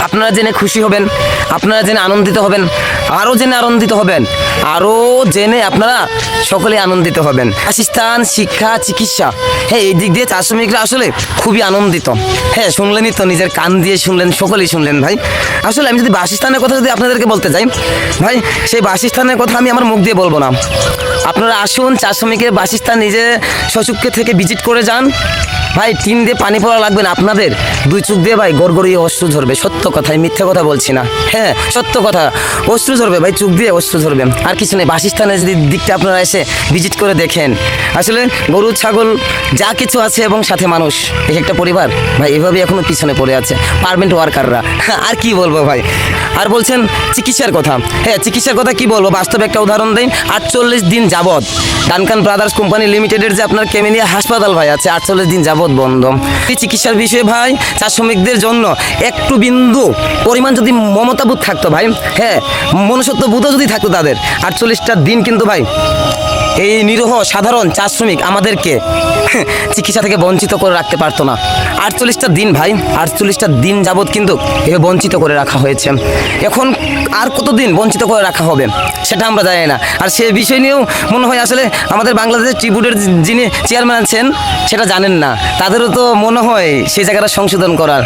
আপনারা জেনে খুশি হবেন, আপনারা জেনে আনন্দিত হবেন, আরও জেনে আনন্দিত হবেন, আরও জেনে আপনারা সকলে আনন্দিত হবেন। বাসস্থান, শিক্ষা, চিকিৎসা, হ্যাঁ এই দিক দিয়ে চা শ্রমিকরা আসলে খুবই আনন্দিত। হ্যাঁ শুনলেনই তো, নিজের কান দিয়ে শুনলেন, সকলেই শুনলেন ভাই। আসলে আমি যদি বাসস্থানের কথা যদি আপনাদেরকে বলতে চাই ভাই, সেই বাসস্থানের কথা আমি আমার মুখ দিয়ে বলবো না। আপনারা আসুন, চা শ্রমিকের বাসস্থান নিজে স্বচক্ষে থেকে ভিজিট করে যান ভাই। টিন দিয়ে পানি পড়া লাগবে না আপনাদের, দুই চোখ দিয়ে ভাই গড়গড়িয়ে অশ্রু ঝরবে। সত্য কথাই, মিথ্যে কথা বলছি না, হ্যাঁ সত্য কথা। অশ্রু ঝরবে ভাই, চোখ দিয়ে অশ্রু ঝরবে। আর কিছু নেই। বাসস্থানের যদি দিকটা আপনারা এসে ভিজিট করে দেখেন, আসলে গরু ছাগল যা কিছু আছে এবং সাথে মানুষ, এক একটা পরিবার ভাই এভাবে এখনো পিছনে পড়ে আছে, পারমেন্ট ওয়ার্কাররা। আর কি বলবো ভাই। আর বলছেন চিকিৎসার কথা, হ্যাঁ চিকিৎসার কথা কি বলবো, বাস্তবে একটা উদাহরণ দেই। 48 দিন যাবৎ ডানকান ব্রাদার্স কোম্পানি লিমিটেডের যে আপনার কেমিনিয়া হাসপাতাল ভাই আছে, 48 দিন যাবৎ বন্ধ। এই চিকিৎসার বিষয়ে ভাই চা শ্রমিকদের জন্য একটু বিন্দু পরিমাণ যদি মমতাবোধ থাকতো ভাই, হ্যাঁ মনুষ্যত্ব বোধও যদি থাকতো তাদের, 48টা দিন কিন্তু ভাই এই নিরীহ সাধারণ চা শ্রমিক আমাদেরকে চিকিৎসা থেকে বঞ্চিত করে রাখতে পারতো না। 48টা দিন ভাই, 48টা দিন যাবৎ কিন্তু এভাবে বঞ্চিত করে রাখা হয়েছে। এখন আর কতদিন বঞ্চিত করে রাখা হবে সেটা আমরা জানি না। আর সে বিষয় নিয়েও মনে হয় আসলে আমাদের বাংলাদেশের ট্রিবিউটের যিনি চেয়ারম্যান আছেন সেটা জানেন না, তাদেরও তো মনে হয় সেই জায়গাটা সংশোধন করার।